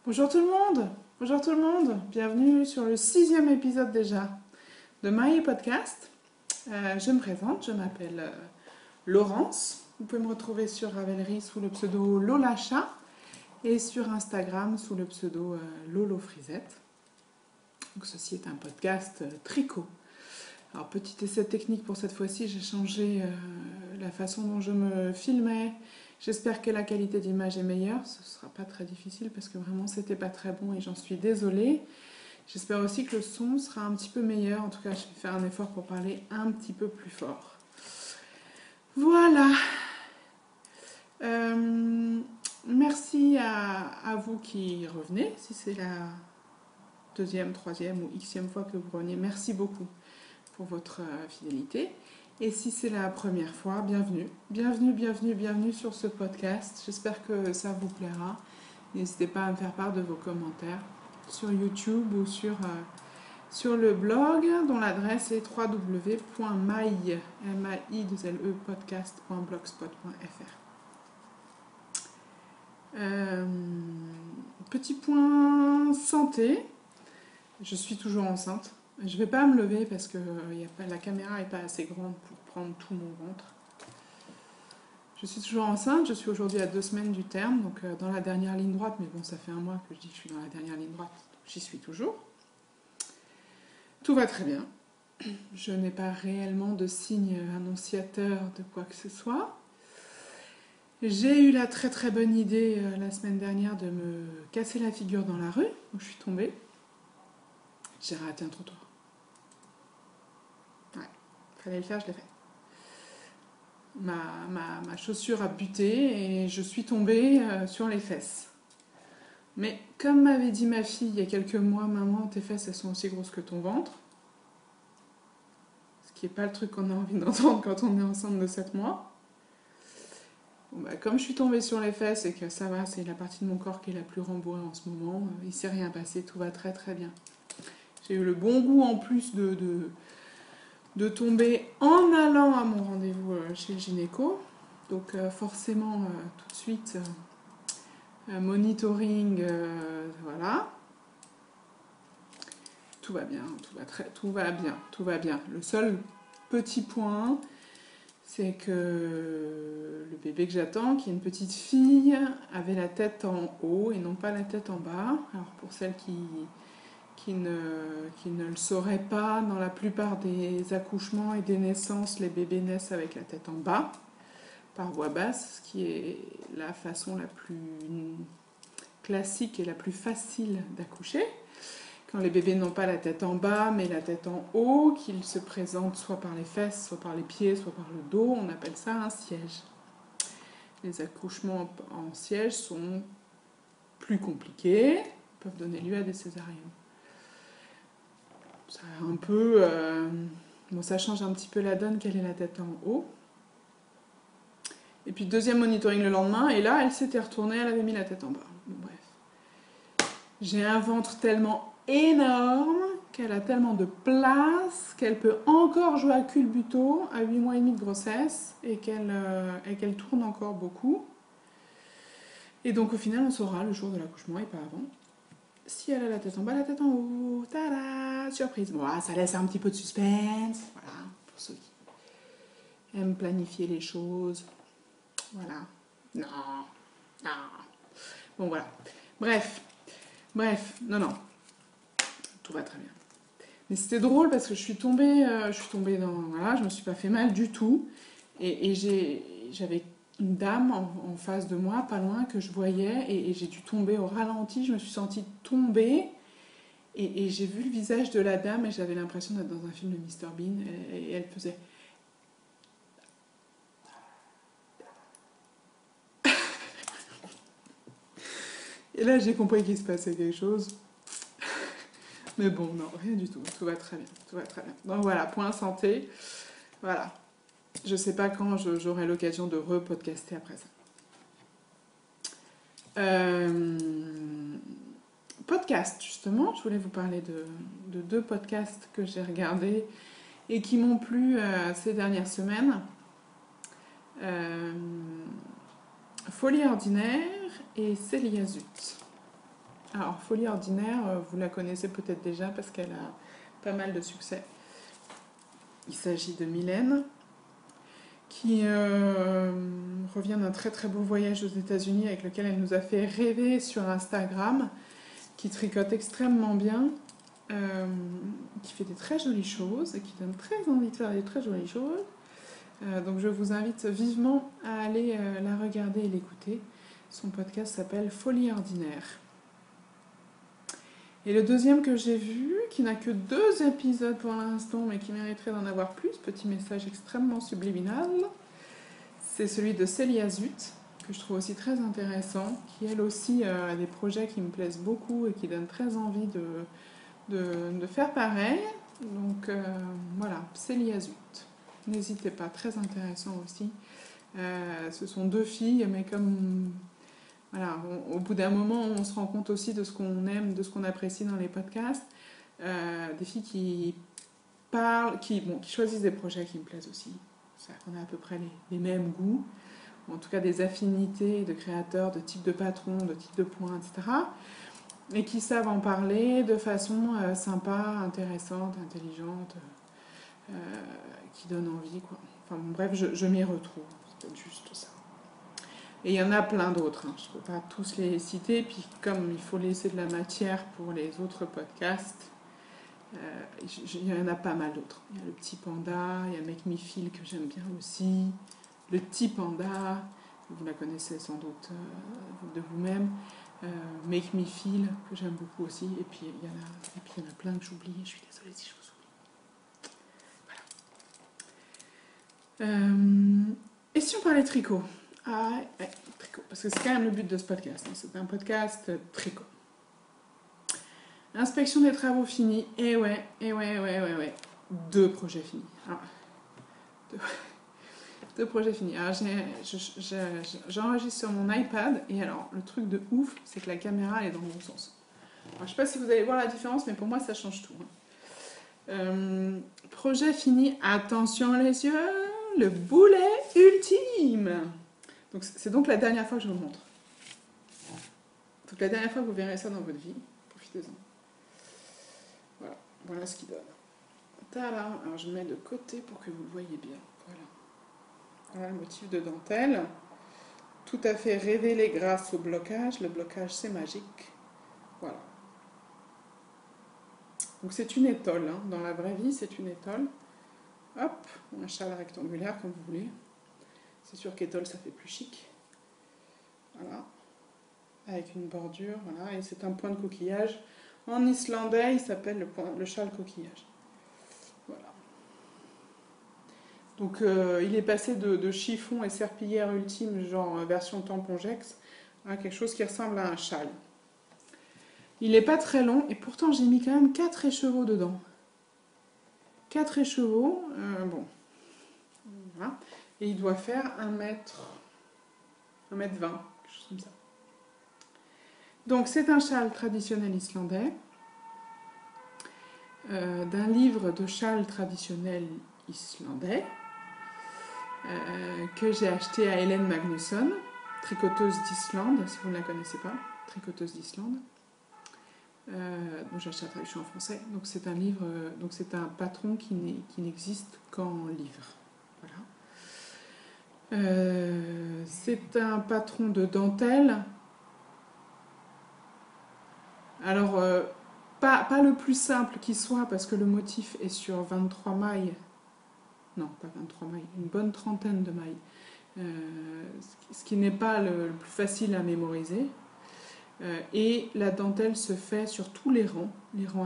Bonjour tout le monde, bonjour tout le monde, bienvenue sur le 6e épisode déjà de My Podcast. Je me présente, je m'appelle Laurence. Vous pouvez me retrouver sur Ravelry sous le pseudo Lolacha et sur Instagram sous le pseudo Lolo Frisette. Donc ceci est un podcast tricot. Alors petit essai technique pour cette fois-ci, j'ai changé la façon dont je me filmais. J'espère que la qualité d'image est meilleure, ce ne sera pas très difficile parce que vraiment c'était pas très bon et j'en suis désolée. J'espère aussi que le son sera un petit peu meilleur, en tout cas je vais faire un effort pour parler un petit peu plus fort. Voilà. Merci à vous qui revenez, si c'est la deuxième, troisième ou xème fois que vous revenez, merci beaucoup pour votre fidélité. Et si c'est la première fois, bienvenue. Bienvenue sur ce podcast. J'espère que ça vous plaira. N'hésitez pas à me faire part de vos commentaires sur YouTube ou sur le blog dont l'adresse est www.my-podcast.blogspot.fr. Petit point santé. Je suis toujours enceinte. Je ne vais pas me lever parce que la caméra n'est pas assez grande pour prendre tout mon ventre. Je suis toujours enceinte, je suis aujourd'hui à 2 semaines du terme, donc dans la dernière ligne droite, mais bon, ça fait un mois que je dis que je suis dans la dernière ligne droite, j'y suis toujours. Tout va très bien. Je n'ai pas réellement de signe annonciateur de quoi que ce soit. J'ai eu la très très bonne idée la semaine dernière de me casser la figure dans la rue, où je suis tombée. J'ai raté un trottoir. Fallait le faire, je l'ai fait. Ma chaussure a buté et je suis tombée sur les fesses. Mais comme m'avait dit ma fille il y a quelques mois, maman, tes fesses elles sont aussi grosses que ton ventre. Ce qui n'est pas le truc qu'on a envie d'entendre quand on est enceinte de 7 mois. Bon, comme je suis tombée sur les fesses et que ça va, c'est la partie de mon corps qui est la plus rembourrée en ce moment, il ne s'est rien passé, tout va très très bien. J'ai eu le bon goût en plus de tomber en allant à mon rendez-vous chez le gynéco. Donc forcément, tout de suite, monitoring, voilà. Tout va bien, tout va bien. Le seul petit point, c'est que le bébé que j'attends, qui est une petite fille, avait la tête en haut et non pas la tête en bas. Alors pour celles qui ne le sauraient pas, dans la plupart des accouchements et des naissances, les bébés naissent avec la tête en bas, par voie basse, ce qui est la façon la plus classique et la plus facile d'accoucher. Quand les bébés n'ont pas la tête en bas, mais la tête en haut, qu'ils se présentent soit par les fesses, soit par les pieds, soit par le dos, on appelle ça un siège. Les accouchements en siège sont plus compliqués, peuvent donner lieu à des césariennes. Ça un peu, ça change un petit peu la donne qu'elle ait la tête en haut. Et puis deuxième monitoring le lendemain, et là elle s'était retournée, elle avait mis la tête en bas. Bon, bref. J'ai un ventre tellement énorme qu'elle a tellement de place qu'elle peut encore jouer à culbuto à 8 mois et demi de grossesse et qu'elle tourne encore beaucoup. Et donc au final on saura le jour de l'accouchement et pas avant si elle a la tête en bas, la tête en haut. Tada! Surprise. Bon, ça laisse un petit peu de suspense. Voilà, pour ceux qui aiment planifier les choses. Voilà. Non. Bon, voilà. Bref. Non. Tout va très bien. Mais c'était drôle parce que je suis tombée dans... Voilà, je me suis pas fait mal du tout. Et j'avais une dame en face de moi, pas loin, que je voyais, et j'ai dû tomber au ralenti, je me suis sentie tomber, et j'ai vu le visage de la dame, et j'avais l'impression d'être dans un film de Mr Bean, et elle faisait... Et là, j'ai compris qu'il se passait quelque chose. Mais bon, non, rien du tout, tout va très bien. Donc voilà, point santé, voilà. Je sais pas quand j'aurai l'occasion de repodcaster après ça. Podcast, justement, je voulais vous parler de 2 podcasts que j'ai regardés et qui m'ont plu ces dernières semaines. Folie ordinaire et Célia Zut. Alors, Folie ordinaire, vous la connaissez peut-être déjà parce qu'elle a pas mal de succès. Il s'agit de Mylène, qui revient d'un très très beau voyage aux États-Unis avec lequel elle nous a fait rêver sur Instagram, qui tricote extrêmement bien, qui fait des très jolies choses et qui donne très envie de faire des très jolies choses. Donc je vous invite vivement à aller la regarder et l'écouter. Son podcast s'appelle Folie ordinaire. Et le deuxième que j'ai vu, qui n'a que 2 épisodes pour l'instant, mais qui mériterait d'en avoir plus, petit message extrêmement subliminal, c'est celui de Célia Zut, que je trouve aussi très intéressant, qui elle aussi a des projets qui me plaisent beaucoup et qui donnent très envie de faire pareil. Donc voilà, Célia Zut. N'hésitez pas, très intéressant aussi. Ce sont 2 filles, mais comme... Voilà, au bout d'un moment, on se rend compte aussi de ce qu'on aime, de ce qu'on apprécie dans les podcasts. Des filles qui parlent, qui choisissent des projets qui me plaisent aussi. C'est-à-dire qu'on a à peu près les mêmes goûts, ou en tout cas des affinités de créateurs, de type de patron, de type de points, etc. Et qui savent en parler de façon sympa, intéressante, intelligente, qui donne envie, quoi. Enfin bon, bref, je m'y retrouve. C'est peut-être juste ça. Et il y en a plein d'autres, hein. Je ne peux pas tous les citer, puis comme il faut laisser de la matière pour les autres podcasts, il y en a pas mal d'autres. Il y a le petit panda, il y a Make Me Feel que j'aime bien aussi, le petit panda, vous la connaissez sans doute de vous-même, Make Me Feel que j'aime beaucoup aussi, et puis il y en a plein que j'oublie, je suis désolée si je vous oublie. Et si on parlait tricot? Ah ouais, tricot, parce que c'est quand même le but de ce podcast, hein. C'est un podcast tricot. Inspection des travaux finis, et ouais. 2 projets finis. Alors, 2 projets finis. Alors j'enregistre sur mon iPad, et alors le truc de ouf, c'est que la caméra elle est dans le bon sens. Alors, je ne sais pas si vous allez voir la différence, mais pour moi ça change tout. Projet fini, attention les yeux, le boulet ultime. Donc, c'est donc la dernière fois que je vous le montre. Donc la dernière fois que vous verrez ça dans votre vie, profitez-en. Voilà ce qu'il donne. Tada. Alors je mets de côté pour que vous le voyez bien. Voilà le motif de dentelle. Tout à fait révélé grâce au blocage. Le blocage c'est magique. Voilà. Donc c'est une étole, hein. Dans la vraie vie c'est une étole. Hop, un châle rectangulaire comme vous voulez. C'est sûr qu'étole ça fait plus chic. Voilà. Avec une bordure, voilà. Et c'est un point de coquillage. En islandais, il s'appelle le châle coquillage. Voilà. Donc il est passé de chiffon et serpillière ultime, genre version tampongex, à quelque chose qui ressemble à un châle. Il n'est pas très long, et pourtant j'ai mis quand même 4 écheveaux dedans. 4 écheveaux, bon. Voilà. Et il doit faire 1m20, quelque chose comme ça. Donc c'est un châle traditionnel islandais, d'un livre de châle traditionnel islandais, que j'ai acheté à Hélène Magnusson, tricoteuse d'Islande, si vous ne la connaissez pas, tricoteuse d'Islande. Donc j'ai acheté la traduction en français. Donc c'est un livre, donc c'est un patron qui n'existe qu'en livre. Voilà. C'est un patron de dentelle. Alors, pas le plus simple qui soit, parce que le motif est sur 23 mailles. Non, pas 23 mailles, une bonne trentaine de mailles. Ce qui n'est pas le plus facile à mémoriser. Et la dentelle se fait sur tous les rangs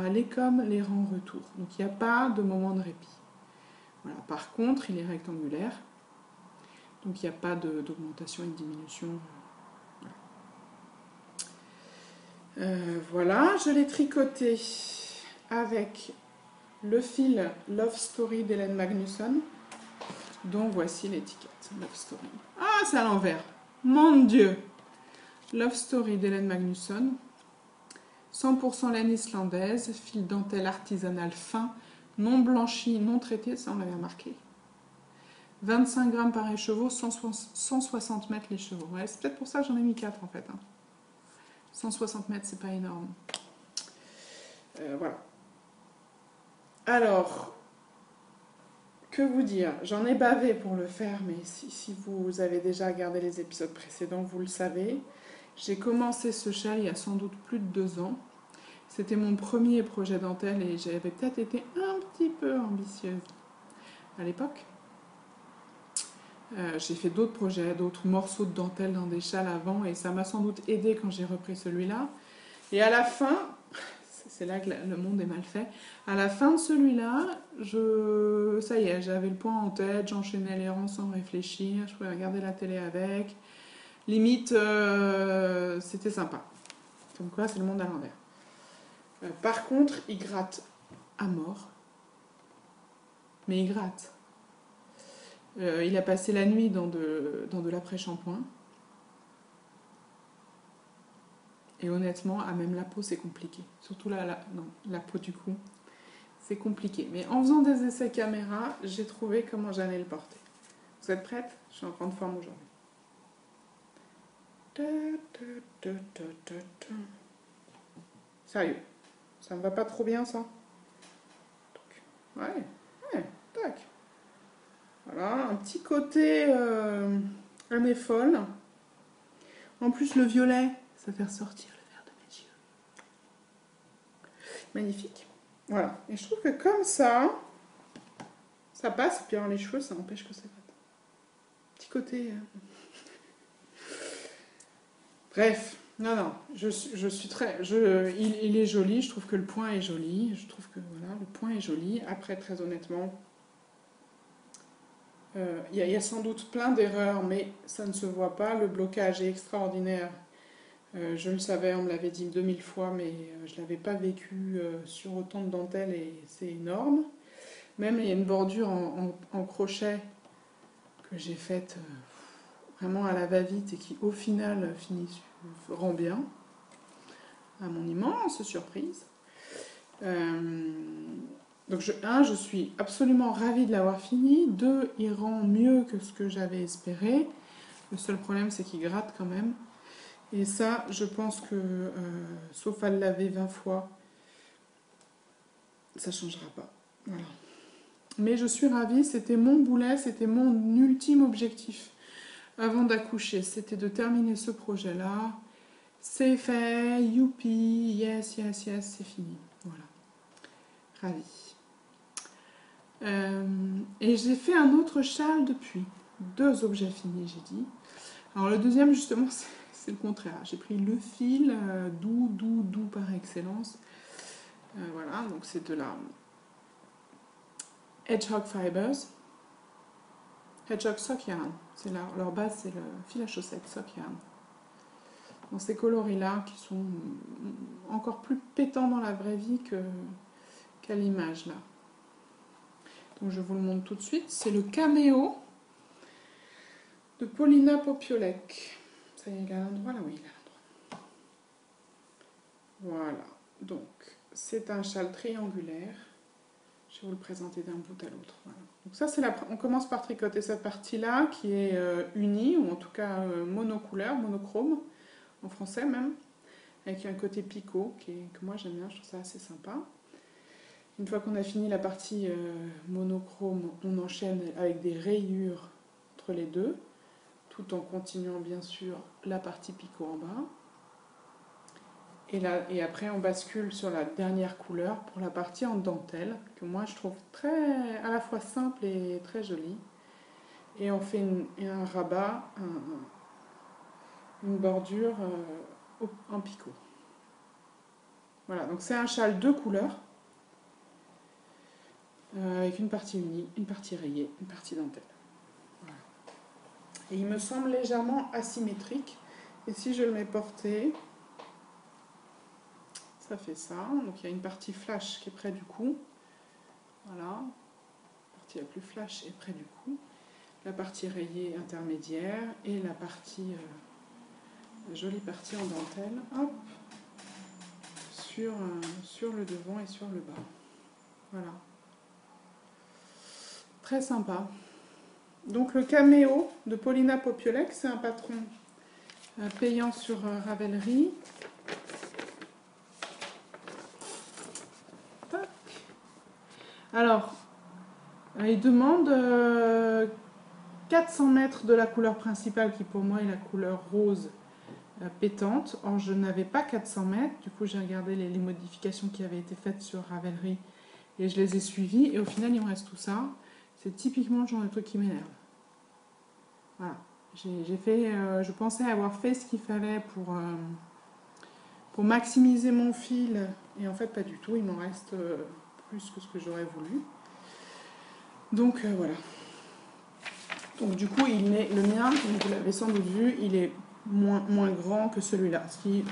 allés comme les rangs retour. Donc il n'y a pas de moment de répit. Voilà. Par contre, il est rectangulaire. Donc il n'y a pas d'augmentation et de diminution. Voilà, je l'ai tricoté avec le fil Love Story d'Hélène Magnusson, dont voici l'étiquette. Love Story. Ah, c'est à l'envers. Mon Dieu! Love Story d'Hélène Magnusson. 100% laine islandaise, fil dentelle artisanal fin, non blanchi, non traité, ça on l'avait remarqué. 25 grammes par écheveau, 160 mètres l'écheveau. Ouais, c'est peut-être pour ça que j'en ai mis 4 en fait. Hein. 160 mètres, c'est pas énorme. Voilà. Alors, que vous dire? J'en ai bavé pour le faire, mais si vous avez déjà regardé les épisodes précédents, vous le savez. J'ai commencé ce châle il y a sans doute plus de 2 ans. C'était mon premier projet dentelle et j'avais peut-être été un petit peu ambitieuse à l'époque. J'ai fait d'autres projets, d'autres morceaux de dentelle dans des châles avant et ça m'a sans doute aidé quand j'ai repris celui-là. Et à la fin, c'est là que le monde est mal fait, à la fin de celui-là, ça y est, j'avais le point en tête, j'enchaînais les rangs sans réfléchir, je pouvais regarder la télé avec. Limite, c'était sympa. Comme quoi, c'est le monde à l'envers. Par contre, il gratte à mort. Mais il gratte. Il a passé la nuit dans de l'après-shampoing. Et honnêtement, à même la peau, c'est compliqué. Surtout la peau du cou, c'est compliqué. Mais en faisant des essais caméra, j'ai trouvé comment j'allais le porter. Vous êtes prêtes? Je suis en grande forme aujourd'hui. Sérieux, ça me va pas trop bien ça? Ouais, tac. Voilà, un petit côté anéphole. En plus, le violet, ça fait ressortir le vert de mes yeux. Magnifique. Voilà, et je trouve que comme ça passe, et puis alors les cheveux, ça empêche que ça gratte. Petit côté... Bref, non, il est joli, je trouve que le point est joli, je trouve que voilà, le point est joli. Après, très honnêtement, il y a sans doute plein d'erreurs, mais ça ne se voit pas. Le blocage est extraordinaire. Je le savais, on me l'avait dit 2000 fois, mais je ne l'avais pas vécu sur autant de dentelle et c'est énorme. Même il y a une bordure en crochet que j'ai faite vraiment à la va-vite et qui au final rend bien, à mon immense surprise. Donc je suis absolument ravie de l'avoir fini. 2, il rend mieux que ce que j'avais espéré. Le seul problème, c'est qu'il gratte quand même. Et ça, je pense que, sauf à le laver 20 fois, ça ne changera pas. Voilà. Mais je suis ravie, c'était mon boulet, c'était mon ultime objectif avant d'accoucher. C'était de terminer ce projet-là. C'est fait, youpi, yes, c'est fini. Voilà. Ravie. Et j'ai fait un autre châle depuis. 2 objets finis, j'ai dit. Alors le deuxième, justement, c'est le contraire. J'ai pris le fil doux par excellence. Voilà, donc c'est de la Hedgehog Fibers. Hedgehog Sock Yarn. Leur base, c'est le fil à chaussettes Sock Yarn. Dans ces coloris-là, qui sont encore plus pétants dans la vraie vie qu'à l'image, là. Donc je vous le montre tout de suite. C'est le Cameo de Paulina Popiolek. Ça y est, il a l'endroit là? Oui, il a l'endroit. Voilà. Donc, c'est un châle triangulaire. Je vais vous le présenter d'un bout à l'autre. Voilà. Donc ça, on commence par tricoter cette partie-là qui est unie, ou en tout cas monocouleur, monochrome, en français même, avec un côté picot que moi j'aime bien, je trouve ça assez sympa. Une fois qu'on a fini la partie monochrome, on enchaîne avec des rayures entre les deux, tout en continuant bien sûr la partie picot en bas. Et après on bascule sur la dernière couleur pour la partie en dentelle, que moi je trouve à la fois simple et très jolie. Et on fait un rabat, une bordure en picot. Voilà, donc c'est un châle 2 couleurs, avec une partie unie, une partie rayée, une partie dentelle. Voilà. Et il me semble légèrement asymétrique. Et si je le mets porté, ça fait ça. Donc il y a une partie flash qui est près du cou. Voilà. La partie la plus flash est près du cou. La partie rayée intermédiaire et la partie, la jolie partie en dentelle, hop, sur le devant et sur le bas. Voilà. Très sympa. Donc le Cameo de Paulina Popiolek, c'est un patron payant sur Ravelry. Alors, il demande 400 mètres de la couleur principale qui pour moi est la couleur rose pétante. Or, je n'avais pas 400 mètres. Du coup, j'ai regardé les modifications qui avaient été faites sur Ravelry et je les ai suivies. Et au final, il me reste tout ça. C'est typiquement le genre de truc qui m'énerve. Voilà. J'ai fait, je pensais avoir fait ce qu'il fallait pour maximiser mon fil. Et en fait, pas du tout. Il m'en reste plus que ce que j'aurais voulu. Donc, voilà. Donc, du coup, le mien, vous l'avez sans doute vu, il est moins grand que celui-là. Ce qui,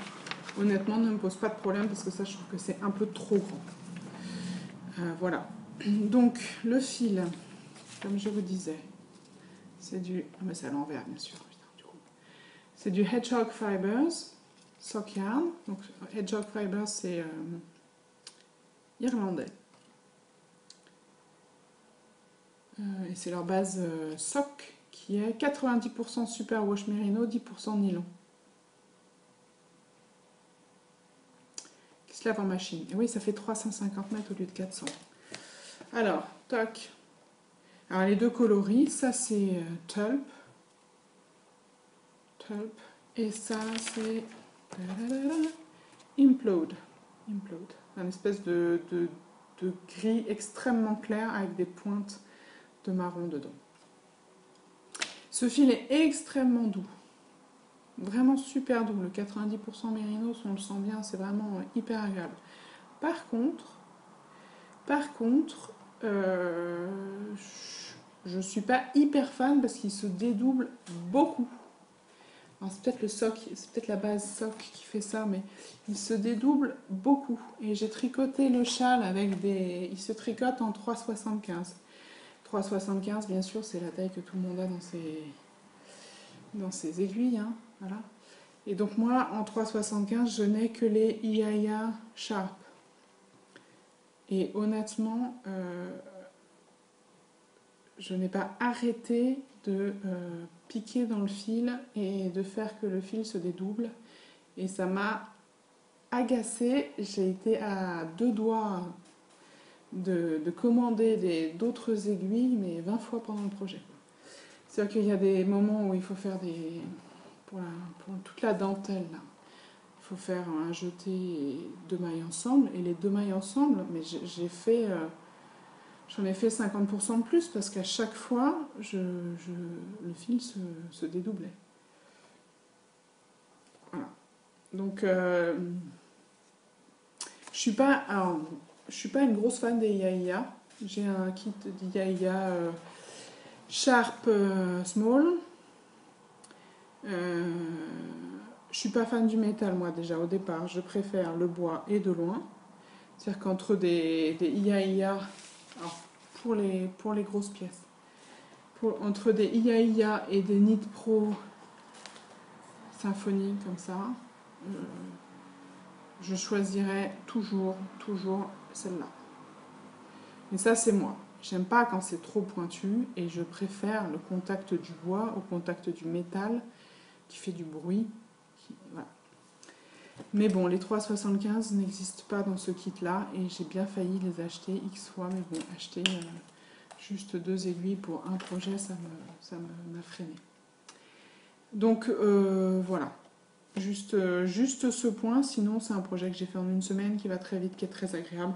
honnêtement, ne me pose pas de problème parce que ça, je trouve que c'est un peu trop grand. Voilà. Donc, le fil, comme je vous disais, c'est du... Ah, mais c'est à l'envers, bien sûr. C'est du Hedgehog Fibers, Sock Yarn. Donc, Hedgehog Fibers, c'est irlandais. Et c'est leur base sock qui est 90% superwash merino, 10% nylon. Qui se lave en machine. Et oui, ça fait 350 mètres au lieu de 400. Alors, toc. Alors, les deux coloris, ça c'est Tulp. Et ça c'est Implode. Un espèce de gris extrêmement clair avec des pointes de marron dedans. Ce fil est extrêmement doux. Vraiment super doux. Le 90% mérinos, on le sent bien, c'est vraiment hyper agréable. Par contre, je ne suis pas hyper fan parce qu'il se dédouble beaucoup. C'est peut-être le soc, c'est peut-être la base soc qui fait ça, mais il se dédouble beaucoup. Et j'ai tricoté le châle avec des... Il se tricote en 3,75. 3,75, bien sûr, c'est la taille que tout le monde a dans ses aiguilles. Hein, voilà. Et donc moi, en 3,75, je n'ai que les Iaia Sharp. Et honnêtement, je n'ai pas arrêté de piquer dans le fil et de faire que le fil se dédouble. Et ça m'a agacée. J'ai été à 2 doigts de commander d'autres aiguilles, mais 20 fois pendant le projet. C'est-à-dire qu'il y a des moments où il faut faire pour toute la dentelle, là, il faut faire un jeté et 2 mailles ensemble. Et les 2 mailles ensemble, mais j'en ai fait 50% de plus parce qu'à chaque fois, le fil se dédoublait. Voilà. Donc, je suis pas une grosse fan des Iaia. J'ai un kit d'Iaia Sharp Small. Je suis pas fan du métal, moi, déjà, au départ. Je préfère le bois et de loin. C'est-à-dire qu'entre des Iaia... Pour les grosses pièces. Entre des Iaia et des Knit Pro symphoniques comme ça, je choisirais toujours celle-là. Mais ça, c'est moi. J'aime pas quand c'est trop pointu et je préfère le contact du bois au contact du métal qui fait du bruit. Voilà. Mais bon, les 3,75 n'existent pas dans ce kit-là et j'ai bien failli les acheter X fois, mais bon, acheter juste 2 aiguilles pour un projet, ça m'a freiné. Donc voilà, juste ce point, sinon c'est un projet que j'ai fait en 1 semaine qui va très vite, qui est très agréable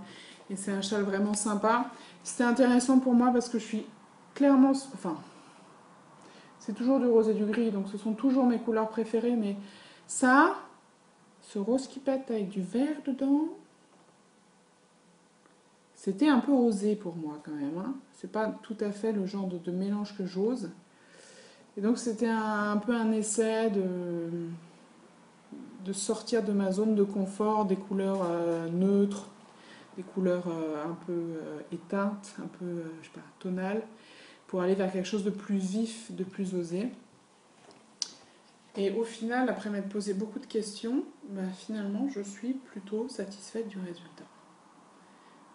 et c'est un châle vraiment sympa. C'était intéressant pour moi parce que je suis clairement... Enfin, c'est toujours du rose et du gris, donc ce sont toujours mes couleurs préférées, mais ça... Ce rose qui pète avec du vert dedans, c'était un peu osé pour moi quand même. Hein. C'est pas tout à fait le genre de mélange que j'ose. Et donc c'était un peu un essai de sortir de ma zone de confort, des couleurs neutres, des couleurs un peu éteintes, un peu, je sais pas, tonales, pour aller vers quelque chose de plus vif, de plus osé. Et au final, après m'être posé beaucoup de questions, finalement, je suis plutôt satisfaite du résultat.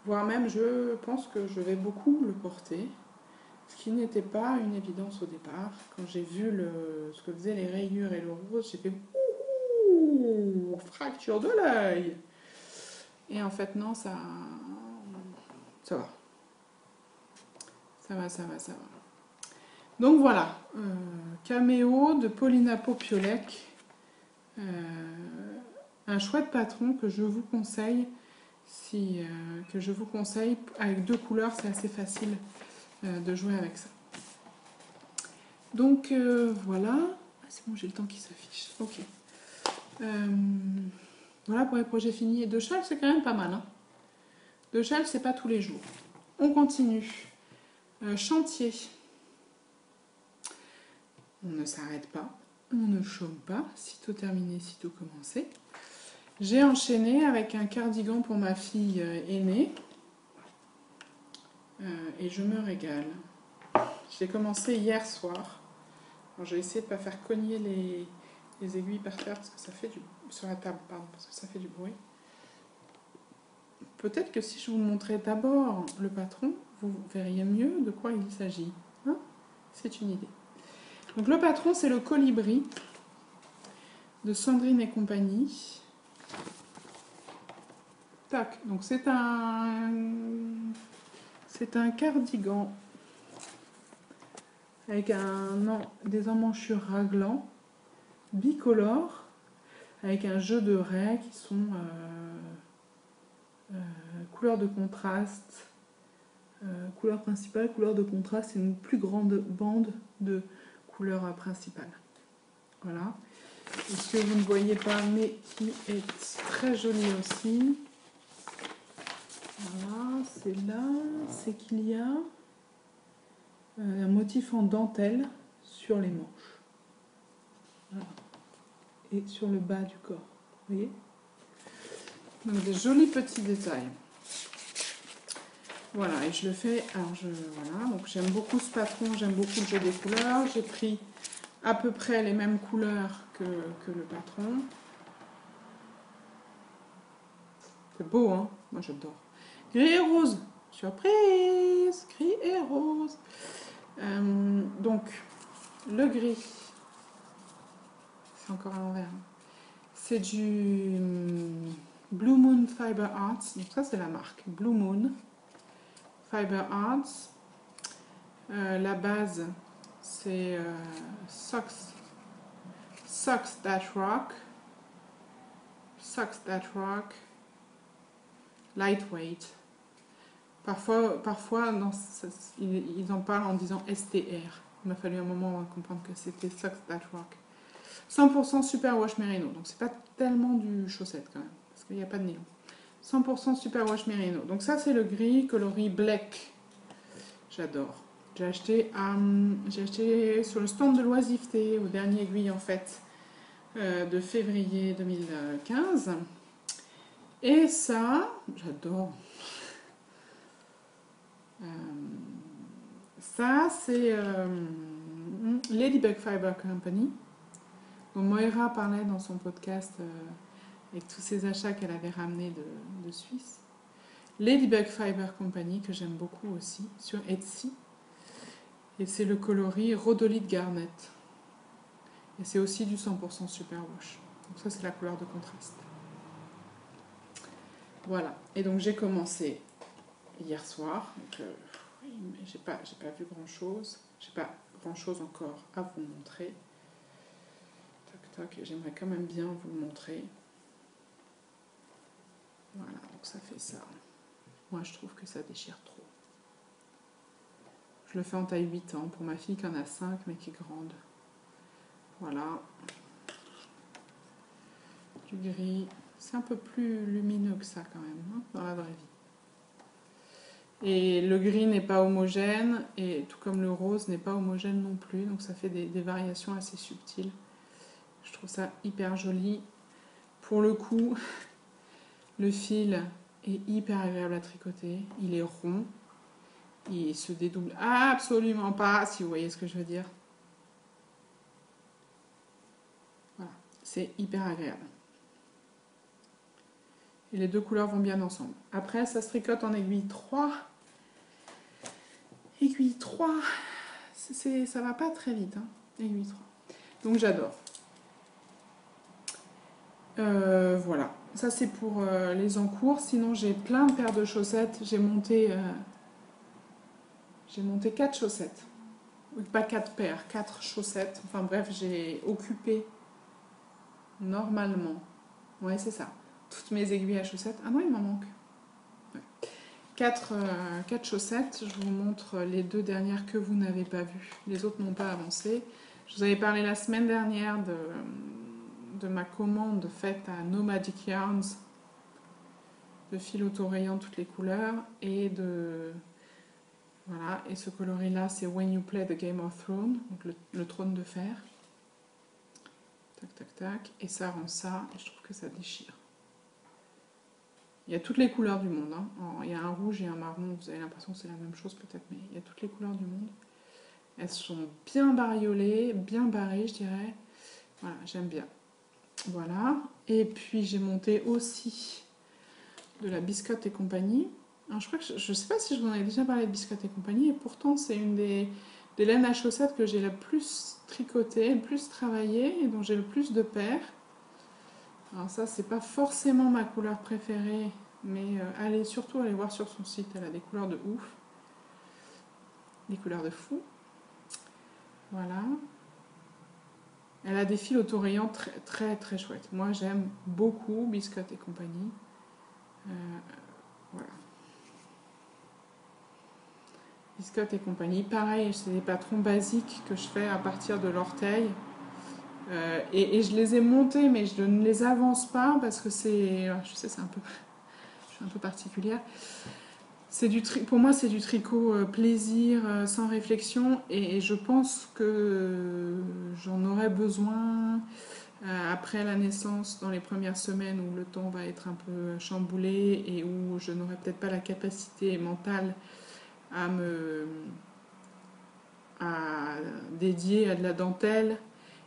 Voire même, je pense que je vais beaucoup le porter, ce qui n'était pas une évidence au départ. Quand j'ai vu ce que faisaient les rayures et le rose, j'ai fait « Ouh, fracture de l'œil !» Et en fait, non, ça va. Ça va, ça va, ça va. Donc voilà, Caméo de Paulina Popiolek. Un chouette patron que je vous conseille. Avec 2 couleurs, c'est assez facile de jouer avec ça. Donc voilà. Ah, c'est bon, j'ai le temps qui s'affiche. Ok. Voilà pour les projets finis. Et 2 châles, c'est quand même pas mal. Hein. 2 châles, c'est pas tous les jours. On continue. Chantier. On ne s'arrête pas. On ne chôme pas. Sitôt terminé, sitôt commencé. J'ai enchaîné avec un cardigan pour ma fille aînée. Et je me régale. J'ai commencé hier soir. J'ai essayé de ne pas faire cogner les aiguilles par terre parce que ça fait sur la table, pardon, parce que ça fait du bruit. Peut-être que si je vous montrais d'abord le patron, vous verriez mieux de quoi il s'agit. Hein, c'est une idée. Donc le patron, c'est le colibri de Sandrine et compagnie. Tac, donc c'est un cardigan avec des emmanchures raglants, bicolores, avec un jeu de raies qui sont couleur de contraste, couleur principale, couleur de contraste et une plus grande bande de couleur principale. Voilà. Et ce que vous ne voyez pas, mais qui est très joli aussi. Voilà, c'est là, c'est qu'il y a un motif en dentelle sur les manches. Voilà. Et sur le bas du corps. Vous voyez ? Donc des jolis petits détails. Voilà, et je le fais. Voilà, donc j'aime beaucoup ce patron, j'aime beaucoup le jeu des couleurs. J'ai pris à peu près les mêmes couleurs que le patron. C'est beau, hein ? Moi j'adore. Gris et rose. Surprise! Gris et rose. Donc, le gris, c'est encore à l'envers. C'est du Blue Moon Fiber Arts. Donc ça, c'est la marque Blue Moon Fiber Arts. La base, c'est Socks That Rock. Socks That Rock. Lightweight. Parfois ils en parlent en disant STR. Il m'a fallu un moment avant de comprendre que c'était Socks That Rock. 100% super wash merino. Donc c'est pas tellement du chaussette quand même. Parce qu'il n'y a pas de nylon. 100% super wash merino. Donc ça c'est le gris coloris black. J'adore. J'ai acheté sur le stand de l'Oisiveté, au dernier aiguille en fait, de février 2015. Et ça, j'adore. Ça, c'est Ladybug Fiber Company, dont Moira parlait dans son podcast avec tous ces achats qu'elle avait ramenés de Suisse. Ladybug Fiber Company, que j'aime beaucoup aussi, sur Etsy. Et c'est le coloris Rhodolite Garnet. Et c'est aussi du 100% superwash. Donc ça, c'est la couleur de contraste. Voilà. Et donc, j'ai commencé hier soir. Donc, j'ai pas vu grand-chose. J'ai pas grand-chose encore à vous montrer. Toc, toc. J'aimerais quand même bien vous le montrer. Voilà. Donc, ça fait ça. Moi, je trouve que ça déchire trop. Je le fais en taille 8 ans pour ma fille qui en a 5 mais qui est grande. Voilà. Du gris. C'est un peu plus lumineux que ça quand même, hein, dans la vraie vie. Et le gris n'est pas homogène, et tout comme le rose n'est pas homogène non plus, donc ça fait des variations assez subtiles. Je trouve ça hyper joli. Pour le coup, le fil est hyper agréable à tricoter. Il est rond. Il se dédouble absolument pas, si vous voyez ce que je veux dire. Voilà, c'est hyper agréable. Et les deux couleurs vont bien ensemble. Après, ça se tricote en aiguille 3. Aiguille 3, ça va pas très vite, hein, aiguille 3. Donc j'adore. Voilà, ça c'est pour les encours. Sinon, j'ai plein de paires de chaussettes. J'ai monté J'ai monté 4 chaussettes. Pas 4 paires, 4 chaussettes. Enfin bref, j'ai occupé normalement. Ouais, c'est ça. Toutes mes aiguilles à chaussettes. Ah non, il m'en manque. Ouais. 4 chaussettes. Je vous montre les 2 dernières que vous n'avez pas vues. Les autres n'ont pas avancé. Je vous avais parlé la semaine dernière de ma commande faite à Nomadic Yarns, de fil autorayant toutes les couleurs, et de... Voilà, et ce coloris-là, c'est When You Play the Game of Thrones, donc le trône de fer. Tac, tac, tac. Et ça rend ça, et je trouve que ça déchire. Il y a toutes les couleurs du monde. Hein. Il y a un rouge et un marron, vous avez l'impression que c'est la même chose peut-être, mais il y a toutes les couleurs du monde. Elles sont bien bariolées, bien barrées, je dirais. Voilà, j'aime bien. Voilà. Et puis j'ai monté aussi de la Biscotte et compagnie. Alors, je crois que je sais pas si je vous en ai déjà parlé de Biscotte et compagnie, et pourtant c'est une des laines à chaussettes que j'ai le plus tricotée, le plus travaillée, et dont j'ai le plus de paires. Alors ça, c'est pas forcément ma couleur préférée, mais surtout allez voir sur son site, elle a des couleurs de ouf. Des couleurs de fou. Voilà. Elle a des fils autorayants très très très chouettes. Moi j'aime beaucoup Biscotte et compagnie. Voilà. Biscotte et compagnie. Pareil, c'est des patrons basiques que je fais à partir de l'orteil. Et je les ai montés, mais je ne les avance pas parce que c'est... Je sais, c'est un peu... Je suis un peu particulière. Pour moi, c'est du tricot plaisir, sans réflexion. Et je pense que j'en aurais besoin après la naissance, dans les premières semaines où le temps va être un peu chamboulé et où je n'aurai peut-être pas la capacité mentale à dédier à de la dentelle.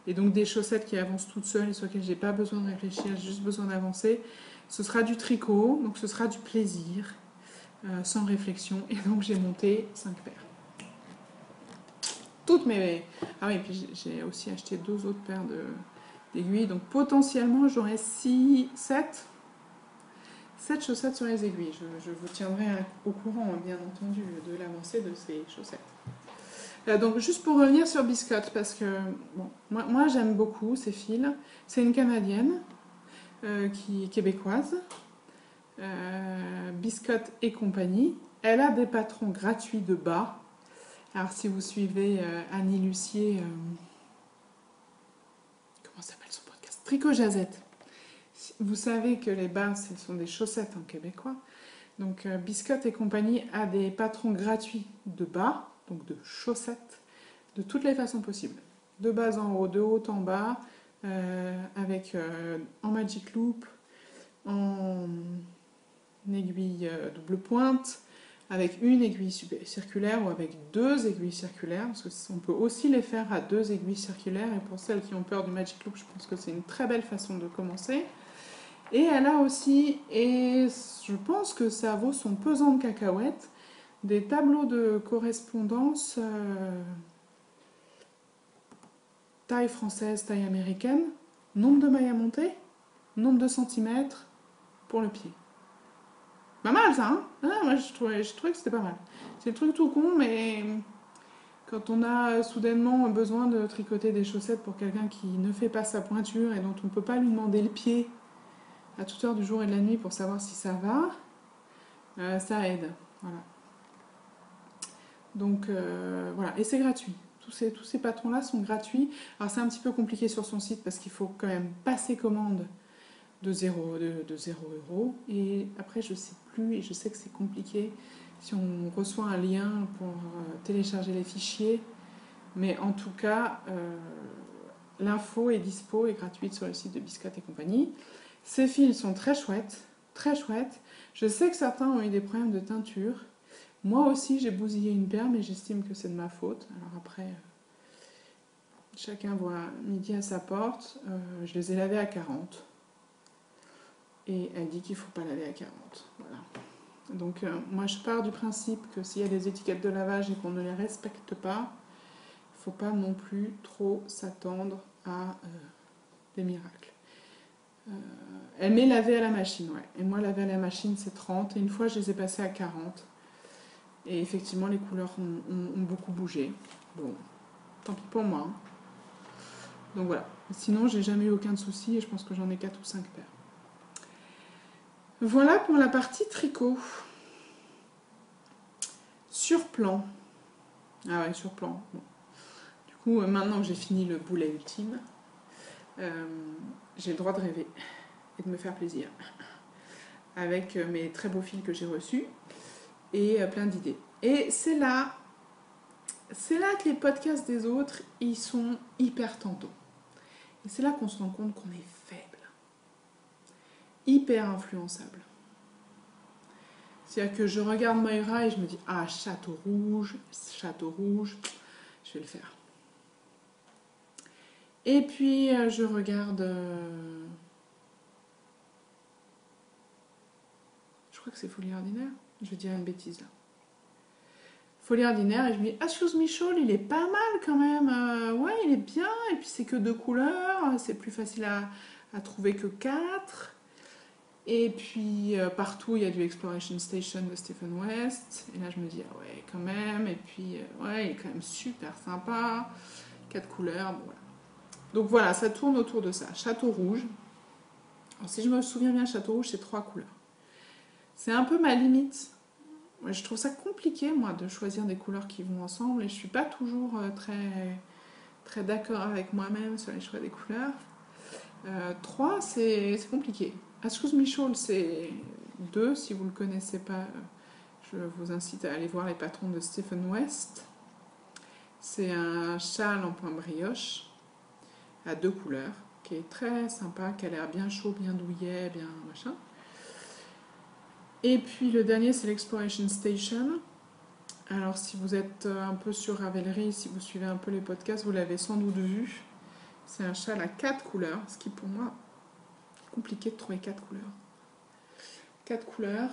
Et donc des chaussettes qui avancent toutes seules et sur lesquelles j'ai pas besoin de réfléchir, j'ai juste besoin d'avancer. Ce sera du tricot, donc ce sera du plaisir, sans réflexion. Et donc j'ai monté 5 paires. Toutes mes... Ah oui, et puis j'ai aussi acheté 2 autres paires d'aiguilles. Donc potentiellement j'aurai 7 chaussettes sur les aiguilles. Je vous tiendrai au courant, bien entendu, de l'avancée de ces chaussettes. Donc juste pour revenir sur Biscotte, parce que bon, moi j'aime beaucoup ces fils. C'est une Canadienne qui est québécoise, Biscotte et compagnie. Elle a des patrons gratuits de bas. Alors si vous suivez Annie Lucier, comment s'appelle son podcast, Tricot Jazette, vous savez que les bas ce sont des chaussettes en québécois. Donc Biscotte et compagnie a des patrons gratuits de bas, donc de chaussettes, de toutes les façons possibles. De bas en haut, de haut en bas, avec en magic loop, en aiguille double pointe, avec une aiguille circulaire ou avec 2 aiguilles circulaires, parce qu'on peut aussi les faire à 2 aiguilles circulaires, et pour celles qui ont peur du magic loop, je pense que c'est une très belle façon de commencer. Et elle a aussi, et je pense que ça vaut son pesant de cacahuètes, des tableaux de correspondance taille française, taille américaine, nombre de mailles à monter, nombre de centimètres pour le pied. Pas mal ça, hein? Moi je trouvais que c'était pas mal. C'est le truc tout con, mais quand on a soudainement besoin de tricoter des chaussettes pour quelqu'un qui ne fait pas sa pointure et dont on ne peut pas lui demander le pied à toute heure du jour et de la nuit pour savoir si ça va, ça aide. Voilà. Donc voilà, et c'est gratuit. Tous ces patrons-là sont gratuits. Alors c'est un petit peu compliqué sur son site parce qu'il faut quand même passer commande de 0 €. Et après, je sais plus, et je sais que c'est compliqué si on reçoit un lien pour télécharger les fichiers. Mais en tout cas, l'info est dispo et gratuite sur le site de Biscotte et compagnie. Ces fils sont très chouettes, très chouettes. Je sais que certains ont eu des problèmes de teinture. Moi aussi, j'ai bousillé une paire, mais j'estime que c'est de ma faute. Alors après, chacun voit midi à sa porte. Je les ai lavés à 40. Et elle dit qu'il ne faut pas laver à 40. Voilà. Donc moi, je pars du principe que s'il y a des étiquettes de lavage et qu'on ne les respecte pas, il ne faut pas non plus trop s'attendre à des miracles. Elle m'est lavée à la machine, ouais. Et moi, laver à la machine, c'est 30. Et une fois, je les ai passés à 40. Et effectivement, les couleurs ont beaucoup bougé. Bon, tant pis pour moi. Hein. Donc voilà. Sinon, j'ai jamais eu aucun souci et je pense que j'en ai 4 ou 5 paires. Voilà pour la partie tricot. Sur-plan. Ah ouais, sur-plan. Bon. Du coup, maintenant que j'ai fini le boulet ultime, j'ai le droit de rêver et de me faire plaisir. Avec mes très beaux fils que j'ai reçus et plein d'idées. Et c'est là que les podcasts des autres, ils sont hyper tentants. Et c'est là qu'on se rend compte qu'on est faible, hyper influençable. C'est-à-dire que je regarde Moira et je me dis « Ah, château rouge, je vais le faire. » Et puis, je regarde... je crois que c'est Folie Ordinaire. Je vais dire une bêtise là. Folie Ordinaire et je me dis « Ah, Choose Me Shawl, il est pas mal quand même. Ouais, il est bien. Et puis, c'est que 2 couleurs. C'est plus facile à trouver que 4. » Et puis, partout, il y a du Exploration Station de Stephen West. Et là, je me dis, ah ouais, quand même. Et puis, ouais, il est quand même super sympa. 4 couleurs, bon, voilà. Donc voilà, ça tourne autour de ça. Château rouge. Alors, si je me souviens bien, Château rouge, c'est 3 couleurs. C'est un peu ma limite. Ouais, je trouve ça compliqué, moi, de choisir des couleurs qui vont ensemble. Et je ne suis pas toujours très d'accord avec moi-même sur les choix des couleurs. 3, c'est compliqué. Choose Me Shawl, c'est 2. Si vous ne le connaissez pas, je vous incite à aller voir les patrons de Stephen West. C'est un châle en point brioche à 2 couleurs qui est très sympa, qui a l'air bien chaud, bien douillet, bien machin. Et puis le dernier, c'est l'Exploration Station. Alors si vous êtes un peu sur Ravelry, si vous suivez un peu les podcasts, vous l'avez sans doute vu. C'est un châle à 4 couleurs, ce qui pour moi est compliqué de trouver 4 couleurs. 4 couleurs,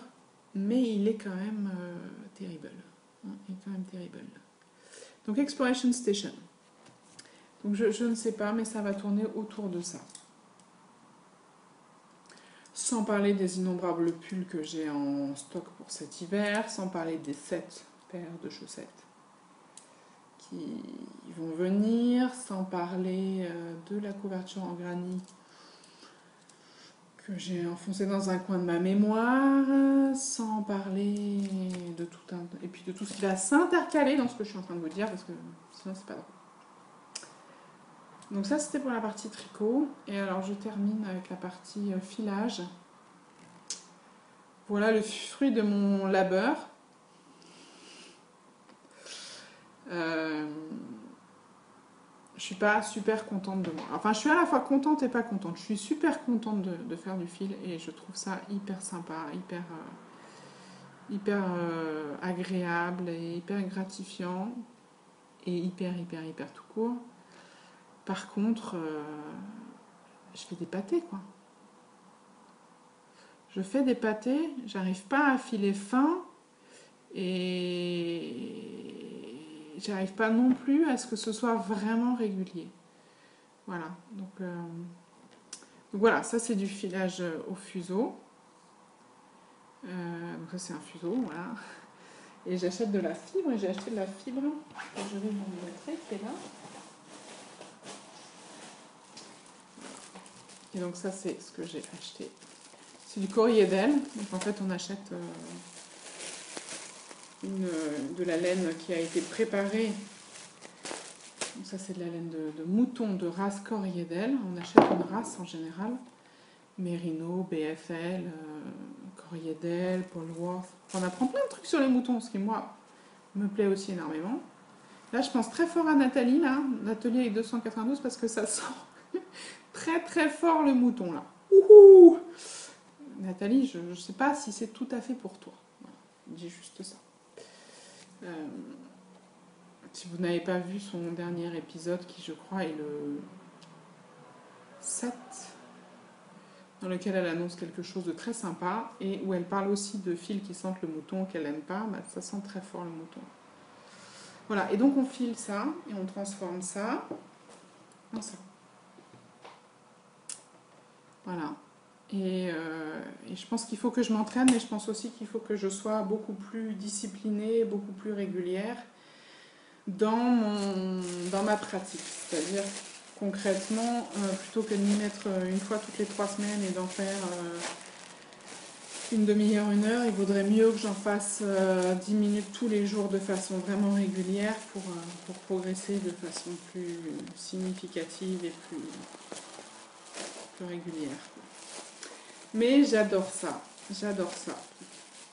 mais il est quand même terrible. Il est quand même terrible. Donc Exploration Station. Donc je ne sais pas, mais ça va tourner autour de ça. Sans parler des innombrables pulls que j'ai en stock pour cet hiver, sans parler des 7 paires de chaussettes qui vont venir, sans parler de la couverture en granit que j'ai enfoncé dans un coin de ma mémoire, sans parler de tout un... et puis de tout ce qui va s'intercaler dans ce que je suis en train de vous dire, parce que sinon c'est pas drôle. Donc ça c'était pour la partie tricot, et alors je termine avec la partie filage. Voilà le fruit de mon labeur. Je suis pas super contente de moi. Enfin, je suis à la fois contente et pas contente. Je suis super contente de faire du fil et je trouve ça hyper sympa, hyper agréable et hyper gratifiant et hyper tout court. Par contre, je fais des pâtés, quoi. Je fais des pâtés, j'arrive pas à filer fin et j'arrive pas non plus à ce que ce soit vraiment régulier. Voilà, donc voilà, ça c'est du filage au fuseau. Donc ça c'est un fuseau, voilà. Et j'achète de la fibre, et j'ai acheté de la fibre que je vais vous montrer, qui est là. Et donc ça c'est ce que j'ai acheté. C'est du Corriedel, donc en fait on achète de la laine qui a été préparée. Donc ça c'est de la laine de mouton de race Corriedel. On achète une race en général. Merino, BFL, Corriedel, Polworth. On apprend plein de trucs sur les moutons, ce qui moi me plaît aussi énormément. Là je pense très fort à Nathalie, là, l'atelier avec 292, parce que ça sent très fort le mouton là. Ouhou! Nathalie, je ne sais pas si c'est tout à fait pour toi. Voilà, je dis juste ça. Si vous n'avez pas vu son dernier épisode, qui je crois est le 7, dans lequel elle annonce quelque chose de très sympa, et où elle parle aussi de fils qui sentent le mouton, qu'elle n'aime pas, bah, ça sent très fort le mouton. Voilà, et donc on file ça, et on transforme ça en ça. Voilà. Et je pense qu'il faut que je m'entraîne, mais je pense aussi qu'il faut que je sois beaucoup plus disciplinée, beaucoup plus régulière dans ma pratique. C'est-à-dire, concrètement, plutôt que de m'y mettre une fois toutes les 3 semaines et d'en faire une demi-heure, 1 heure, il vaudrait mieux que j'en fasse 10 minutes tous les jours de façon vraiment régulière pour progresser de façon plus significative et plus régulière. Mais j'adore ça, j'adore ça.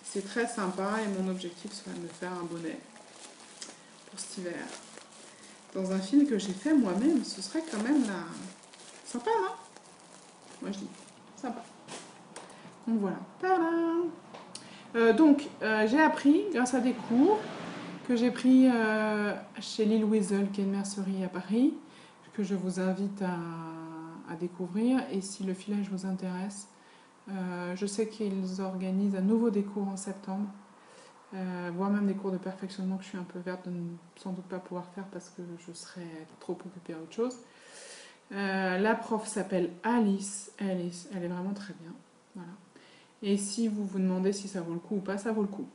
C'est très sympa et mon objectif serait de me faire un bonnet pour cet hiver. Dans un film que j'ai fait moi-même, ce serait quand même sympa, non? Moi je dis sympa. Donc voilà. J'ai appris, grâce à des cours que j'ai pris chez Lille Weasel, qui est une mercerie à Paris, que je vous invite à découvrir. Et si le filage vous intéresse, je sais qu'ils organisent à nouveau des cours en septembre, voire même des cours de perfectionnement que je suis un peu verte de ne sans doute pas pouvoir faire parce que je serais trop occupée à autre chose. La prof s'appelle Alice. Alice, elle est vraiment très bien. Voilà. Et si vous vous demandez si ça vaut le coup ou pas, ça vaut le coup.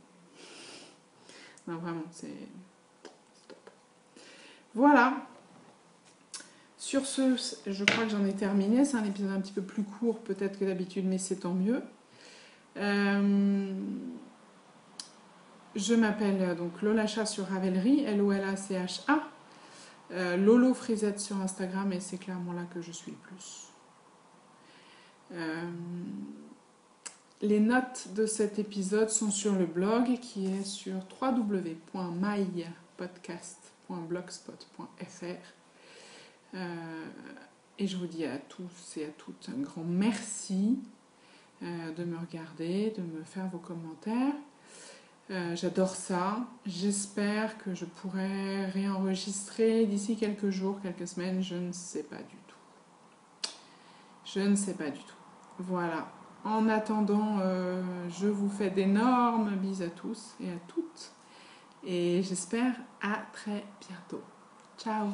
Non, vraiment, c'est top. Voilà. Sur ce, je crois que j'en ai terminé. C'est un épisode un petit peu plus court peut-être que d'habitude, mais c'est tant mieux. Je m'appelle donc Lola Chat sur Ravelry, L-O-L-A-C-H-A. Lolo Frisette sur Instagram, et c'est clairement là que je suis le plus. Les notes de cet épisode sont sur le blog qui est sur www.mypodcast.blogspot.fr. Et je vous dis à tous et à toutes un grand merci de me regarder, de me faire vos commentaires. J'adore ça. J'espère que je pourrai réenregistrer d'ici quelques jours, quelques semaines. Je ne sais pas du tout. Je ne sais pas du tout. Voilà. En attendant, je vous fais d'énormes bises à tous et à toutes. Et j'espère à très bientôt. Ciao!